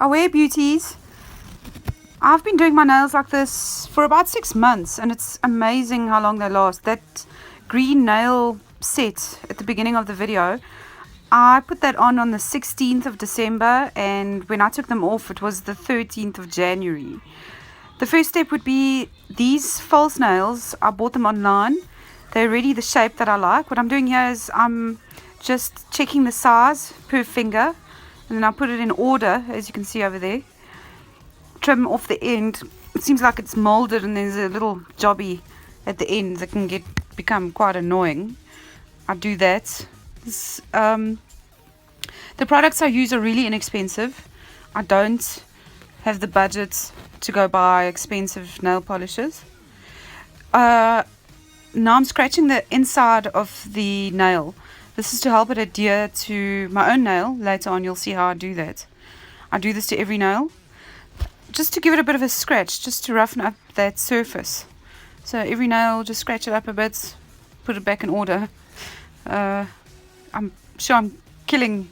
Aware beauties, I've been doing my nails like this for about 6 months, and it's amazing how long they last. That green nail set at the beginning of the video, I put that on the 16th of December, and when I took them off, it was the 13th of January. The first step would be these false nails. I bought them online. They're already the shape that I like. What I'm doing here is I'm just checking the size per finger, and then I put it in order, as you can see over there. Trim off the end. It seems like it's molded and there's a little jobby at the end that can become quite annoying. I do that. The products I use are really inexpensive. I don't have the budget to go buy expensive nail polishes. Now I'm scratching the inside of the nail. This is to help it adhere to my own nail. Later on you'll see how I do that. I do this to every nail, just to give it a bit of a scratch, just to roughen up that surface. So every nail, just scratch it up a bit, put it back in order. I'm sure I'm killing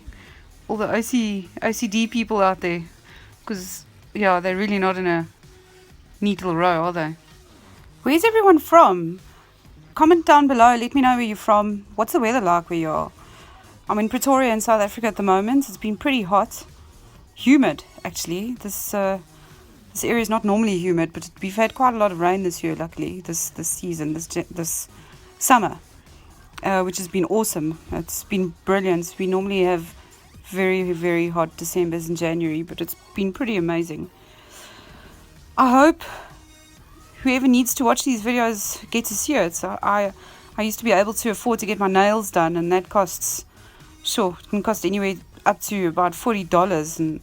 all the OCD people out there, because yeah, they're really not in a neat little row, are they? Where's everyone from? Comment down below, let me know where you're from. What's the weather like where you are? I'm in Pretoria in South Africa at the moment. It's been pretty hot, humid actually. This area is not normally humid, but we've had quite a lot of rain this year, luckily, this season, this summer, which has been awesome. It's been brilliant. We normally have very, very hot Decembers and January, but it's been pretty amazing. I hope whoever needs to watch these videos get to see it. So I used to be able to afford to get my nails done, and that costs, it can cost anywhere up to about $40, and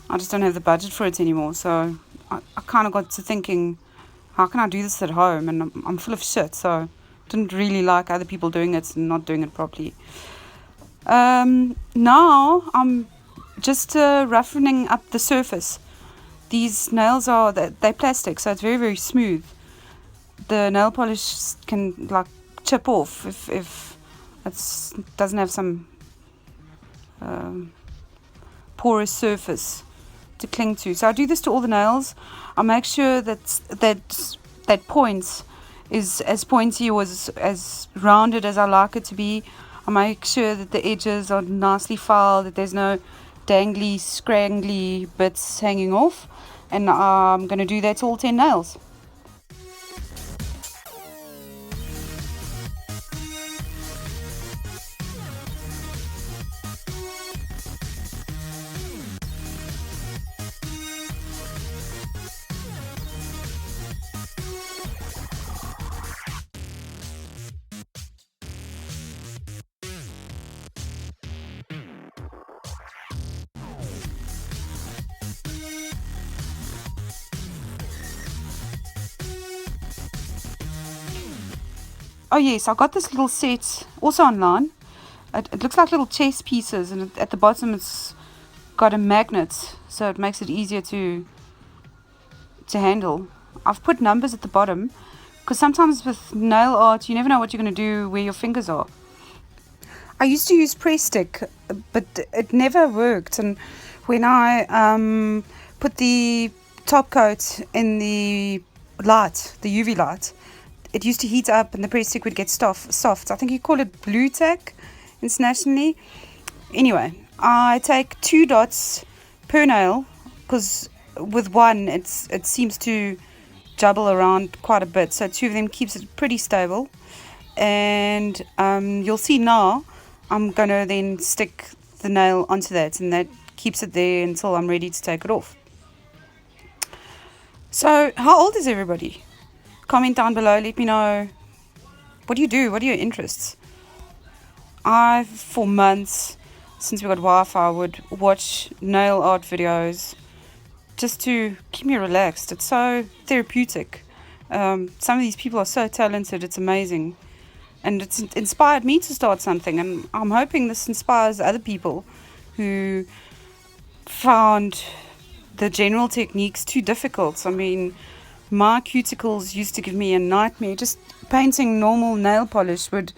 I just don't have the budget for it anymore. So I kind of got to thinking, how can I do this at home? And I'm full of shit, so I didn't really like other people doing it and not doing it properly. Now I'm just roughening up the surface. These nails they're plastic, so it's very, very smooth. The nail polish can like chip off if it doesn't have some porous surface to cling to. So I do this to all the nails. I make sure that point is as pointy or as rounded as I like it to be. I make sure that the edges are nicely filed, that there's no dangly, scrangly bits hanging off, and I'm going to do that to all 10 nails. Oh yes, I got this little set also online. It looks like little chess pieces, and at the bottom it's got a magnet, so it makes it easier to handle. I've put numbers at the bottom, because sometimes with nail art you never know what you're going to do where your fingers are. I used to use press stick, but it never worked, and when I put the top coat in the light, the UV light, it used to heat up and the press stick would get soft. I think you call it blue tack internationally. Anyway, I take 2 dots per nail, because with one it seems to jubble around quite a bit. So 2 of them keeps it pretty stable. And you'll see now I'm going to then stick the nail onto that, and that keeps it there until I'm ready to take it off. So how old is everybody? Comment down below, let me know, what do you do? What are your interests? I, for months, since we got Wi-Fi, would watch nail art videos just to keep me relaxed. It's so therapeutic. Some of these people are so talented, it's amazing. And it's inspired me to start something, and I'm hoping this inspires other people who found the general techniques too difficult. I mean, my cuticles used to give me a nightmare. Just painting normal nail polish would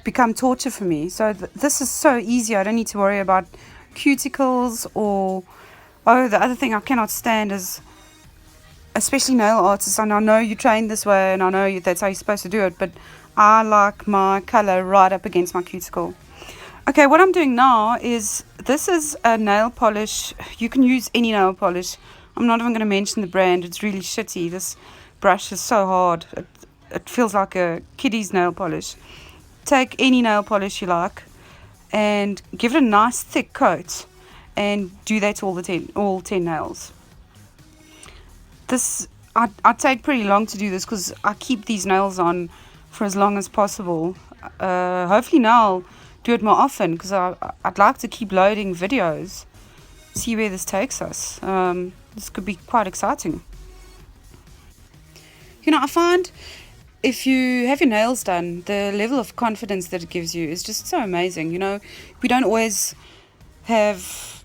become torture for me. So this is so easy. I don't need to worry about cuticles or Oh, the other thing I cannot stand is, especially nail artists, and I know you train this way, and I know that's how you're supposed to do it, but I like my color right up against my cuticle. Okay, what I'm doing now is, this is a nail polish. You can use any nail polish. I'm not even going to mention the brand. It's really shitty. This brush is so hard. It feels like a kiddie's nail polish. Take any nail polish you like and give it a nice thick coat, and do that to all 10 nails. I take pretty long to do this because I keep these nails on for as long as possible. Hopefully now I'll do it more often, because I'd like to keep loading videos, see where this takes us. This could be quite exciting. I find if you have your nails done, the level of confidence that it gives you is just so amazing. We don't always have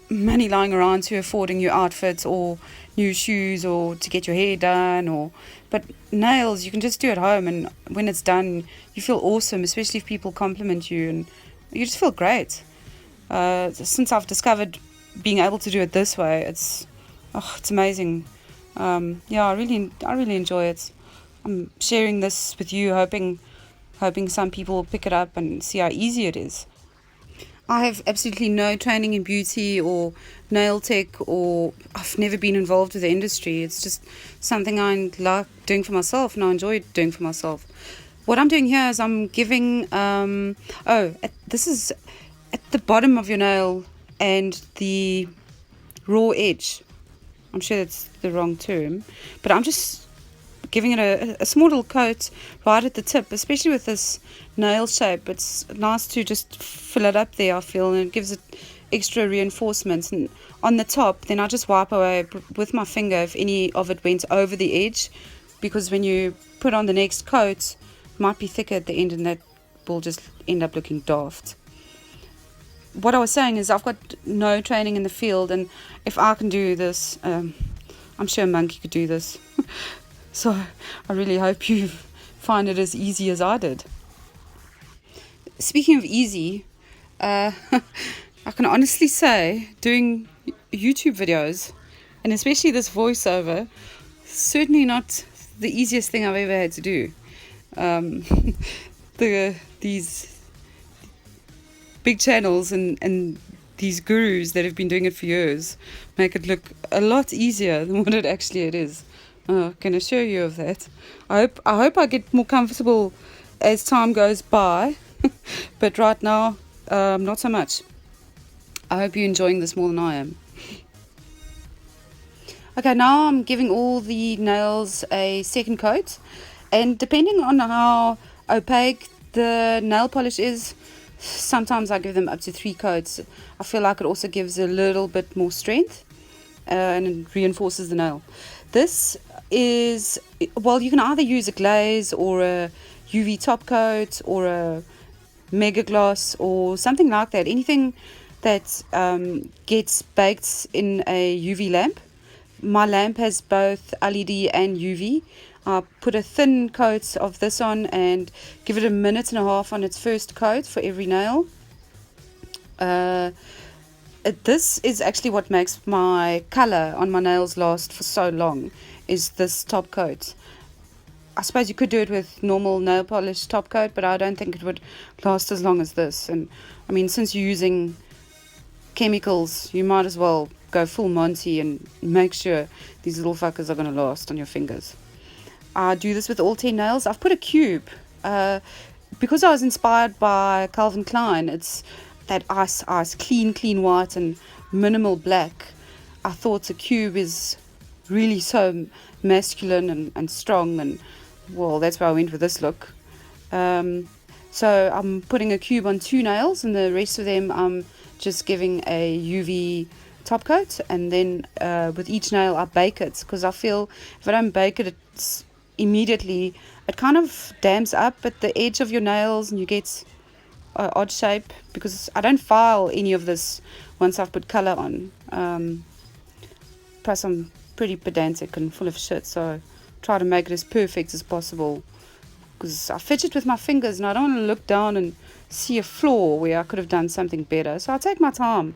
money lying around to affording you outfits or new shoes or to get your hair done, but nails you can just do at home, and when it's done you feel awesome, especially if people compliment you, and you just feel great. Since I've discovered being able to do it this way, it's amazing. I really enjoy it. I'm sharing this with you, hoping some people will pick it up and see how easy it is. I have absolutely no training in beauty or nail tech, or I've never been involved with the industry. It's just something I like doing for myself, and I enjoy doing for myself. What I'm doing here is I'm giving, this is at the bottom of your nail and the raw edge. I'm sure that's the wrong term, but I'm just giving it a small little coat right at the tip, especially with this nail shape. It's nice to just fill it up there, I feel, and it gives it extra reinforcement. And on the top, then I just wipe away with my finger if any of it went over the edge, because when you put on the next coat, it might be thicker at the end, and that will just end up looking daft. What I was saying is, I've got no training in the field, and if I can do this, I'm sure a monkey could do this. So I really hope you find it as easy as I did. Speaking of easy, I can honestly say doing YouTube videos, and especially this voiceover, certainly not the easiest thing I've ever had to do. These big channels and these gurus that have been doing it for years make it look a lot easier than what it actually is. I can assure you of that. I hope I get more comfortable as time goes by, but right now, not so much. I hope you're enjoying this more than I am. Okay, now I'm giving all the nails a second coat, and depending on how opaque the nail polish is, sometimes I give them up to 3 coats. I feel like it also gives a little bit more strength, and it reinforces the nail. This is, well, you can either use a glaze or a UV top coat or a mega gloss or something like that. Anything that gets baked in a UV lamp. My lamp has both LED and UV. I put a thin coat of this on and give it a minute and a half on its first coat for every nail. This is actually what makes my color on my nails last for so long, is this top coat. I suppose you could do it with normal nail polish top coat, but I don't think it would last as long as this. And I mean, since you're using chemicals, you might as well go full Monty and make sure these little fuckers are going to last on your fingers. I do this with all 10 nails. I've put a cube. Because I was inspired by Calvin Klein, it's that ice, clean white and minimal black. I thought a cube is really so masculine and strong, and well, that's why I went with this look. So I'm putting a cube on 2 nails, and the rest of them I'm just giving a UV top coat, and then with each nail I bake it, because I feel if I don't bake it, it's immediately, it kind of dams up at the edge of your nails and you get an odd shape, because I don't file any of this once I've put color on. Plus I'm pretty pedantic and full of shit, so try to make it as perfect as possible, because I fidget with my fingers and I don't want to look down and see a flaw where I could have done something better. So I take my time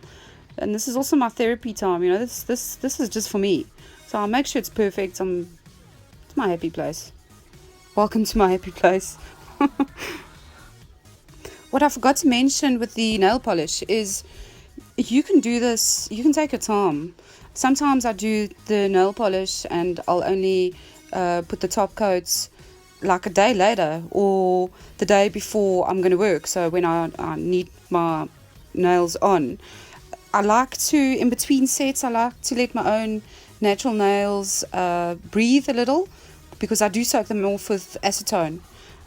And this is also my therapy time, you know, this is just for me. So I'll make sure it's perfect. It's my happy place. Welcome to my happy place. What I forgot to mention with the nail polish is you can do this, you can take your time. Sometimes I do the nail polish and I'll only put the top coats like a day later or the day before I'm going to work. So when I need my nails on, I like to, in between sets, I like to let my own natural nails breathe a little, because I do soak them off with acetone.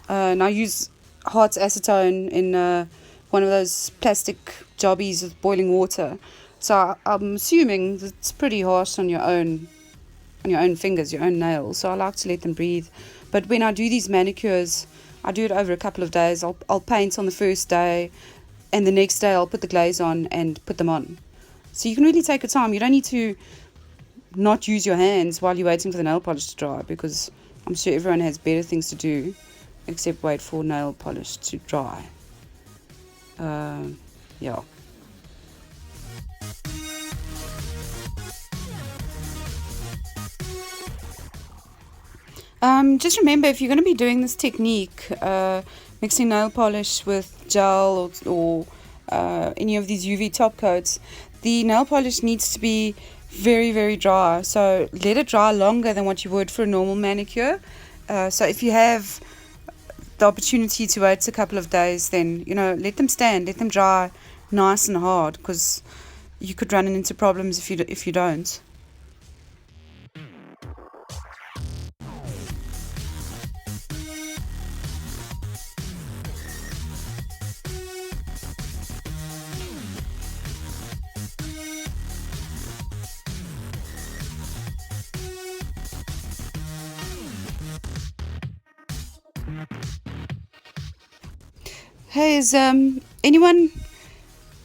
And I use hot acetone in one of those plastic jobbies with boiling water. So I'm assuming that it's pretty harsh on your own fingers, your own nails. So I like to let them breathe. But when I do these manicures, I do it over a couple of days. I'll paint on the first day, and the next day I'll put the glaze on and put them on. So you can really take your time. You don't need to not use your hands while you're waiting for the nail polish to dry, because I'm sure everyone has better things to do except wait for nail polish to dry. Yeah. Just remember, if you're going to be doing this technique, mixing nail polish with gel or any of these UV top coats, the nail polish needs to be very, very dry. So let it dry longer than what you would for a normal manicure. So if you have the opportunity to wait a couple of days, then, you know, let them stand, let them dry nice and hard, because you could run into problems if you don't. Hey, has anyone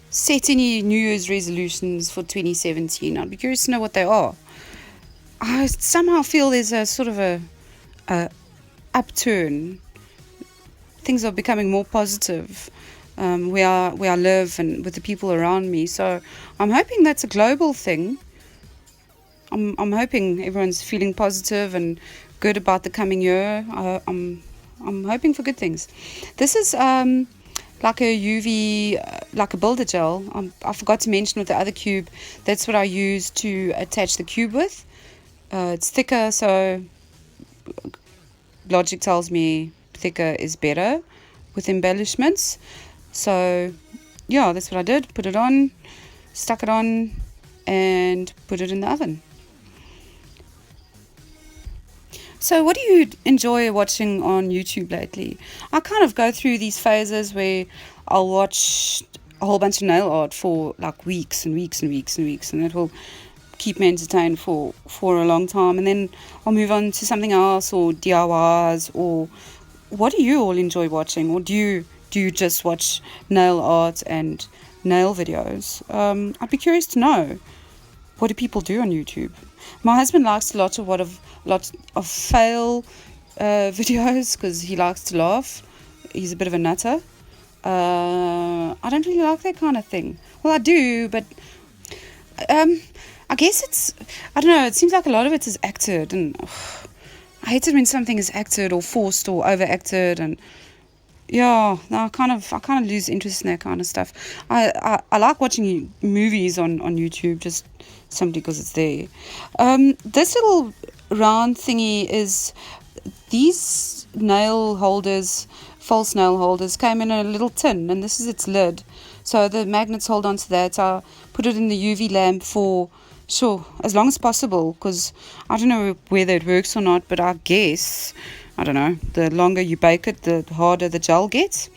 set any New Year's resolutions for 2017? I'd be curious to know what they are. I somehow feel there's a sort of a upturn. Things are becoming more positive where I live and with the people around me. So I'm hoping that's a global thing. I'm hoping everyone's feeling positive and good about the coming year. I'm hoping for good things. This is like a UV, like a builder gel. I forgot to mention with the other cube, that's what I use to attach the cube with. It's thicker, so logic tells me thicker is better with embellishments. So yeah, that's what I did. Put it on, stuck it on, and put it in the oven. So what do you enjoy watching on YouTube lately? I kind of go through these phases where I'll watch a whole bunch of nail art for like weeks and weeks and weeks and weeks, and it will keep me entertained for a long time. And then I'll move on to something else, or DIYs, or what do you all enjoy watching? Or do you just watch nail art and nail videos? I'd be curious to know, what do people do on YouTube? My husband likes lots of fail videos, because he likes to laugh. He's a bit of a nutter. I don't really like that kind of thing. Well, I do, but I guess I don't know, it seems like a lot of it is acted, and I hate it when something is acted or forced or overacted, and yeah, no, I kind of lose interest in that kind of stuff. I like watching movies on YouTube, just simply because it's there. This little round thingy is, these nail holders, false nail holders, came in a little tin, and this is its lid. So the magnets hold on to that. I put it in the UV lamp for, sure, as long as possible, because I don't know whether it works or not, but I guess, I don't know, the longer you bake it, the harder the gel gets.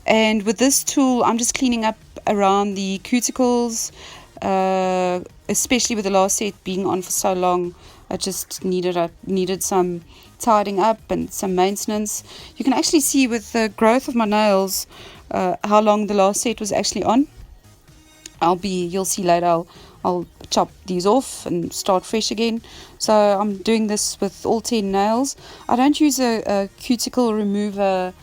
And with this tool, I'm just cleaning up around the cuticles, especially with the last set being on for so long. I just needed some tidying up and some maintenance. You can actually see with the growth of my nails how long the last set was actually on. You'll see later, I'll chop these off and start fresh again. So I'm doing this with all 10 nails. I don't use a cuticle remover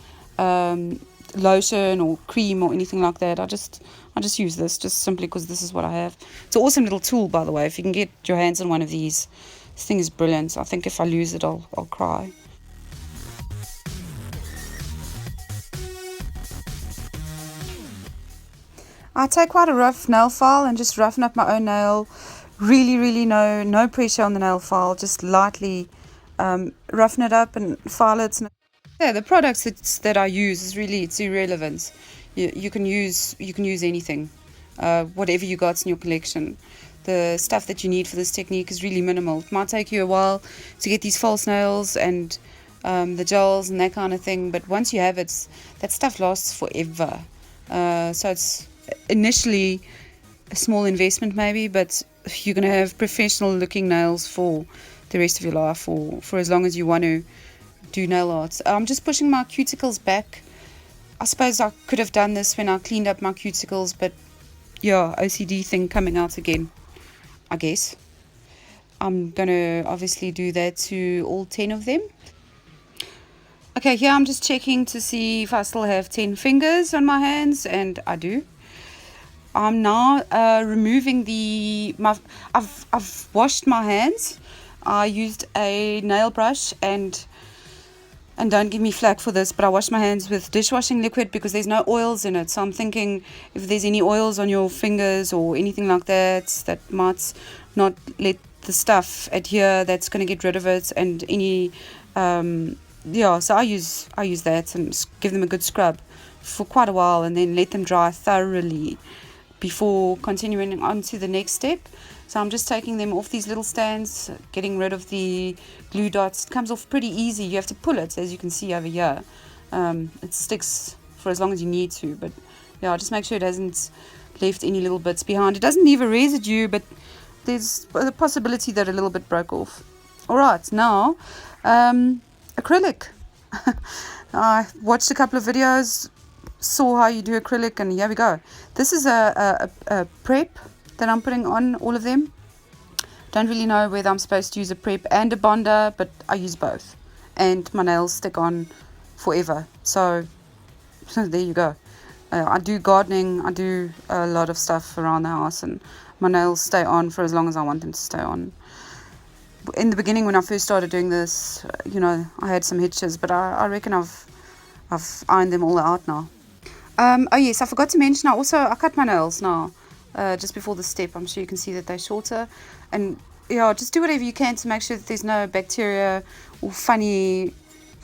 lotion or cream or anything like that. I just use this just simply because this is what I have. It's an awesome little tool, by the way. If you can get your hands on one of these, this thing is brilliant. I think if I lose it, I'll cry. I take quite a rough nail file and just roughen up my own nail. Really no pressure on the nail file, just lightly roughen it up and file it. Yeah, the products that I use is really, it's irrelevant. You can use anything, whatever you got in your collection. The stuff that you need for this technique is really minimal. It might take you a while to get these false nails and the gels and that kind of thing, but once you have it, that stuff lasts forever. So it's initially a small investment maybe, but you're going to have professional looking nails for the rest of your life, or for as long as you want to do nail art. I'm just pushing my cuticles back. I suppose I could have done this when I cleaned up my cuticles, but yeah, OCD thing coming out again, I guess. I'm going to obviously do that to all 10 of them. Okay, here I'm just checking to see if I still have 10 fingers on my hands, and I do. I'm now removing I've washed my hands. I used a nail brush, and don't give me flack for this, but I washed my hands with dishwashing liquid because there's no oils in it. So I'm thinking if there's any oils on your fingers or anything like that, that might not let the stuff adhere, that's going to get rid of it. And any, so I use that and give them a good scrub for quite a while, and then let them dry thoroughly before continuing on to the next step. So I'm just taking them off these little stands, getting rid of the glue dots. It comes off pretty easy. You have to pull it, as you can see over here. It sticks for as long as you need to, but yeah, just make sure it hasn't left any little bits behind. It doesn't leave a residue, but there's the possibility that a little bit broke off. Alright, now acrylic. I watched a couple of videos, saw how you do acrylic, and here we go. This is a prep that I'm putting on all of them. Don't really know whether I'm supposed to use a prep and a bonder, but I use both, and my nails stick on forever. So there you go. I do gardening, I do a lot of stuff around the house, and my nails stay on for as long as I want them to stay on. In the beginning, when I first started doing this, I had some hitches, but I reckon I've ironed them all out now. Oh yes, I forgot to mention, I cut my nails now, just before the step. I'm sure you can see that they're shorter, and just do whatever you can to make sure that there's no bacteria or funny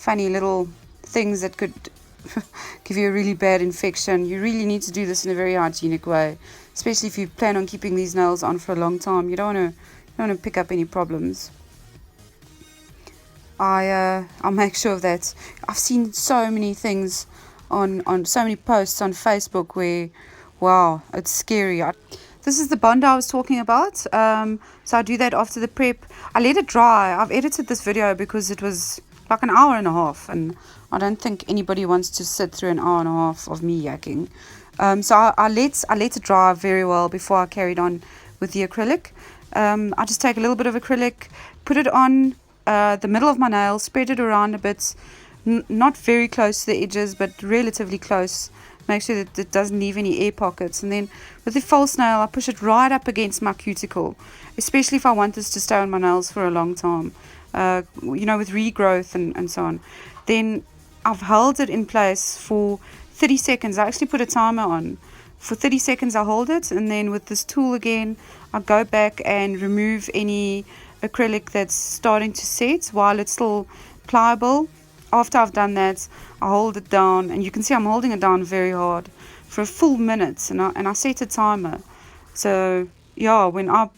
little things that could give you a really bad infection. You really need to do this in a very hygienic way, especially if you plan on keeping these nails on for a long time. You don't want to pick up any problems. I'll make sure of that. I've seen so many things on so many posts on Facebook where, wow, it's scary. This is the bond I was talking about. So I do that after the prep. I let it dry. I've edited this video because it was like an hour and a half, and I don't think anybody wants to sit through an hour and a half of me yakking. So I let it dry very well before I carried on with the acrylic. I just take a little bit of acrylic, put it on the middle of my nail, spread it around a bit, not very close to the edges, but relatively close. Make sure that it doesn't leave any air pockets. And then with the false nail, I push it right up against my cuticle, especially if I want this to stay on my nails for a long time, with regrowth and so on. Then I've held it in place for 30 seconds. I actually put a timer on. For 30 seconds I hold it, and then with this tool again, I go back and remove any acrylic that's starting to set while it's still pliable. After I've done that, I hold it down, and you can see I'm holding it down very hard for a full minute, and I set a timer. So yeah, when I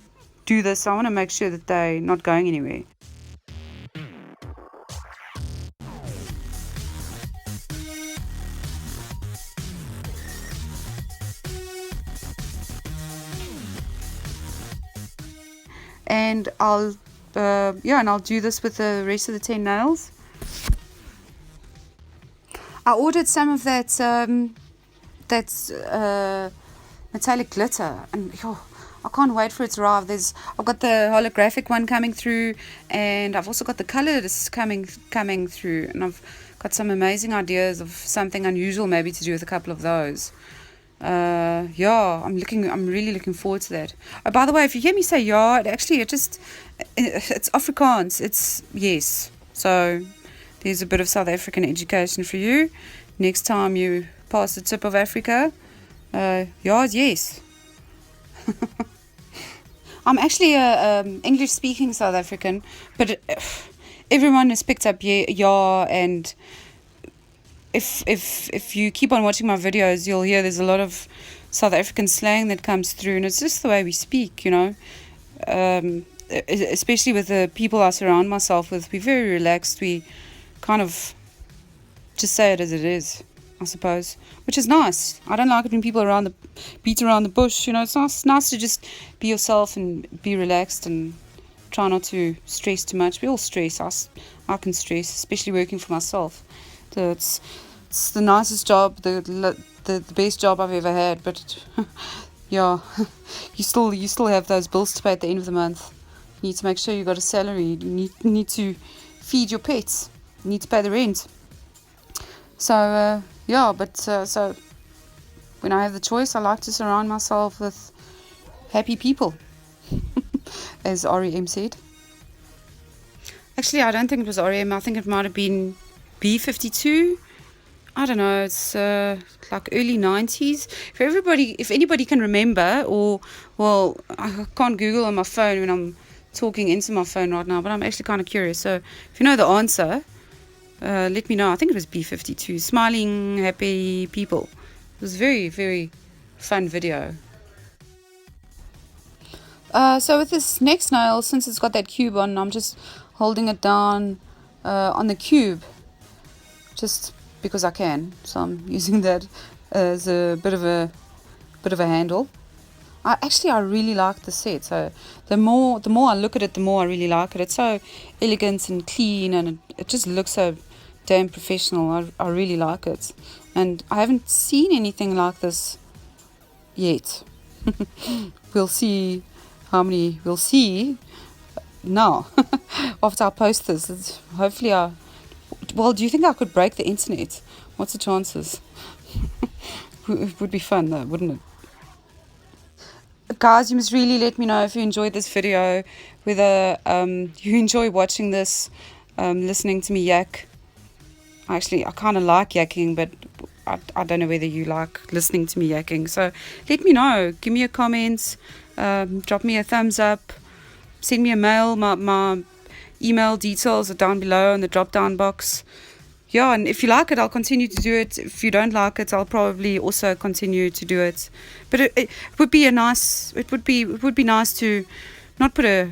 do this, I want to make sure that they're not going anywhere. And I'll do this with the rest of the 10 nails. I ordered some of that metallic glitter, and I can't wait for it to arrive. I've got the holographic one coming through, and I've also got the color that's coming through, and I've got some amazing ideas of something unusual maybe to do with a couple of those. Yeah, I'm really looking forward to that. Oh, by the way, if you hear me say yeah, it's Afrikaans. It's yes. So there's a bit of South African education for you. Next time you pass the tip of Africa, yeah is yes. I'm actually a English-speaking South African, but everyone has picked up yeah, and if you keep on watching my videos, you'll hear there's a lot of South African slang that comes through, and it's just the way we speak, especially with the people I surround myself with. We're very relaxed. We kind of just say it as it is, I suppose, which is nice. I don't like it when people beat around the bush. It's nice to just be yourself and be relaxed and try not to stress too much. We all stress. I can stress, especially working for myself. So it's the nicest job, the best job I've ever had. But yeah, you still have those bills to pay at the end of the month. You need to make sure you got a salary. You need to feed your pets. You need to pay the rent. So so when I have the choice, I like to surround myself with happy people, as REM said. Actually, I don't think it was REM. I think it might have been B52. I don't know. It's like early 90s. If anybody can remember, I can't Google on my phone when I'm talking into my phone right now, but I'm actually kind of curious. So if you know the answer, let me know. I think it was B52. Smiling, happy people. It was very, very fun video. So with this next nail, since it's got that cube on, I'm just holding it down on the cube, just because I can. So I'm using that as a bit of a handle. I really like the set. So the more I look at it, the more I really like it. It's so elegant and clean, and it just looks so damn professional. I really like it, and I haven't seen anything like this yet. We'll see how many we'll see now after I post this. Hopefully do you think I could break the internet? What's the chances? It would be fun though, wouldn't it? Guys, you must really let me know if you enjoyed this video, whether you enjoy watching this, listening to me yak. I kind of like yakking, but I don't know whether you like listening to me yakking. So let me know. Give me a comment. Drop me a thumbs up. Send me a mail. My email details are down below in the drop down box. Yeah, and if you like it, I'll continue to do it. If you don't like it, I'll probably also continue to do it. But it would be nice to not put a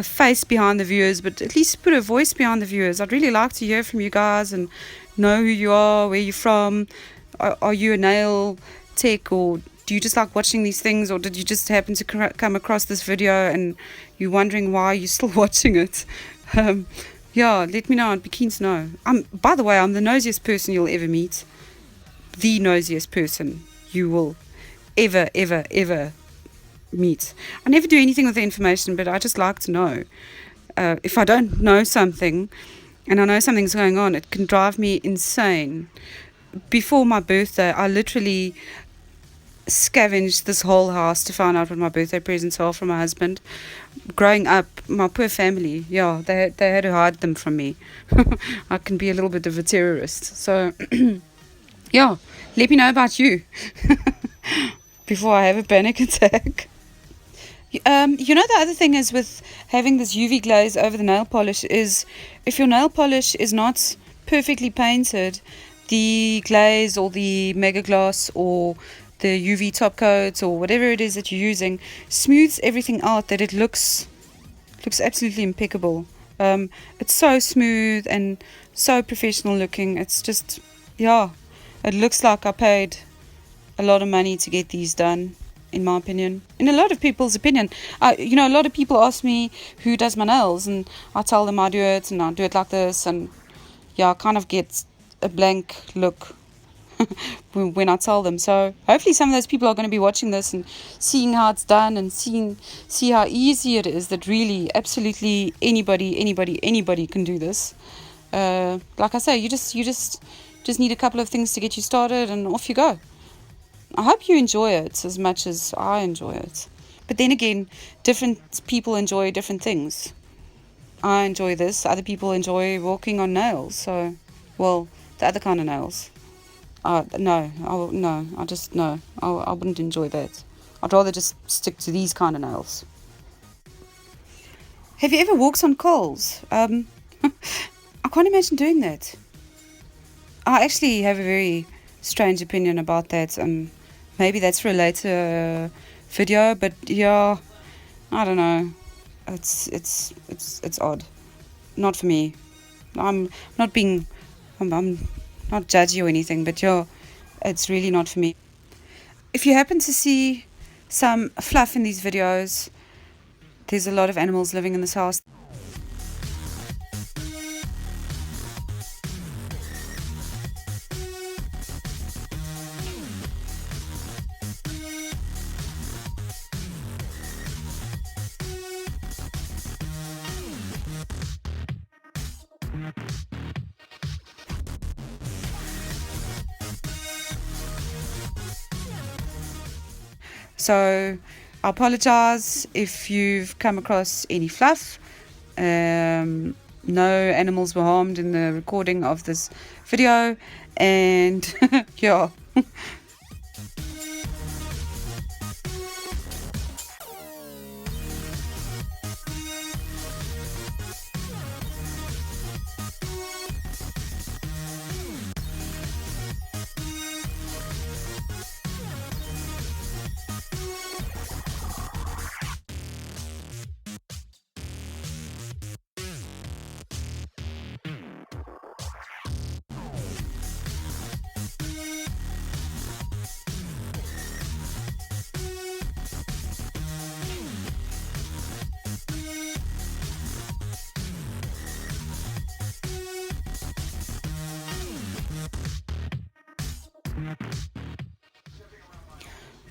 face behind the viewers, but at least put a voice behind the viewers. I'd really like to hear from you guys and know who you are, where you're from. Are you a nail tech, or do you just like watching these things, or did you just happen to come across this video and you're wondering why you're still watching it? Yeah, let me know. I'd be keen to know. By the way, I'm the nosiest person you'll ever meet. The nosiest person you will ever meet. I never do anything with the information, but I just like to know. If I don't know something and I know something's going on, it can drive me insane. Before my birthday, I literally scavenged this whole house to find out what my birthday presents are from my husband. Growing up, my poor family, yeah, they had to hide them from me. I can be a little bit of a terrorist. So, yeah, let me know about you before I have a panic attack. The other thing is with having this UV glaze over the nail polish is if your nail polish is not perfectly painted, the glaze or the mega gloss or the UV top coat or whatever it is that you're using smooths everything out that it looks absolutely impeccable. It's so smooth and so professional looking. It's just, yeah, it looks like I paid a lot of money to get these done, in my opinion. In a lot of people's opinion. A lot of people ask me who does my nails, and I tell them I do it, and I do it like this, and yeah, I kind of get a blank look when I tell them. So hopefully some of those people are going to be watching this and seeing how it's done and see how easy it is, that really absolutely anybody can do this. like I say, you just need a couple of things to get you started, and off you go. I hope you enjoy it as much as I enjoy it. But then again, different people enjoy different things. I enjoy this. Other people enjoy walking on nails. So, well, the other kind of nails. No, I wouldn't enjoy that. I'd rather just stick to these kind of nails. Have you ever walked on coals? I can't imagine doing that. I actually have a very strange opinion about that. Maybe that's for a later video, but yeah, I don't know. It's odd. Not for me. I'm not being, I'm not judgy or anything, but yeah, it's really not for me. If you happen to see some fluff in these videos, there's a lot of animals living in this house. So I apologize if you've come across any fluff. No animals were harmed in the recording of this video, and yeah.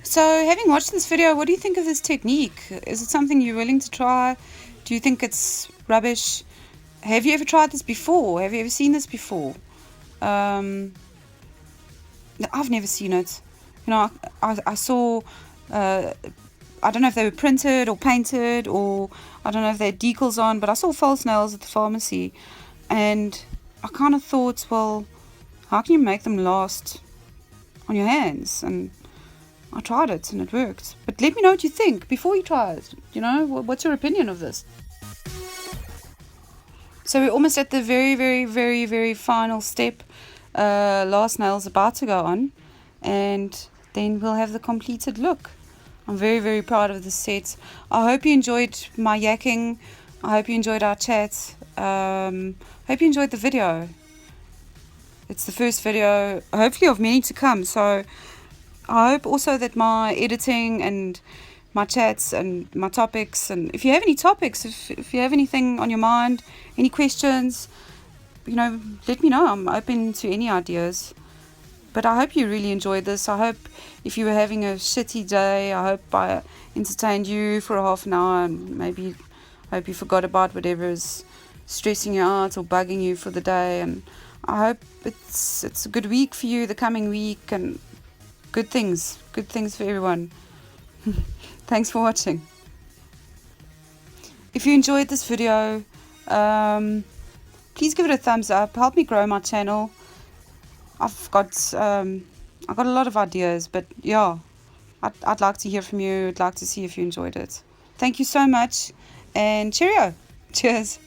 So, having watched this video, what do you think of this technique? Is it something you're willing to try? Do you think it's rubbish? Have you ever tried this before? Have you ever seen this before? I've never seen it. You know, I saw, I don't know if they were printed or painted, or I don't know if they had decals on, but I saw false nails at the pharmacy. And I kind of thought, well, how can you make them last on your hands? And I tried it and it worked. But let me know what you think before you try it. You know, what's your opinion of this? So we're almost at the very, very, very, very final step. Last nail's about to go on, and then we'll have the completed look. I'm very, very proud of this set. I hope you enjoyed my yakking. I hope you enjoyed our chat. Hope you enjoyed the video. It's the first video, hopefully of many to come. So I hope also that my editing and my chats and my topics, and if you have any topics, if you have anything on your mind, any questions, you know, let me know. I'm open to any ideas. But I hope you really enjoyed this. I hope if you were having a shitty day, I hope I entertained you for a half an hour, and maybe hope you forgot about whatever is stressing you out or bugging you for the day. And I hope it's a good week for you, the coming week, and good things for everyone. Thanks for watching. If you enjoyed this video, please give it a thumbs up. Help me grow my channel. I've got a lot of ideas, but yeah, I'd like to hear from you. I'd like to see if you enjoyed it. Thank you so much, and cheerio. Cheers.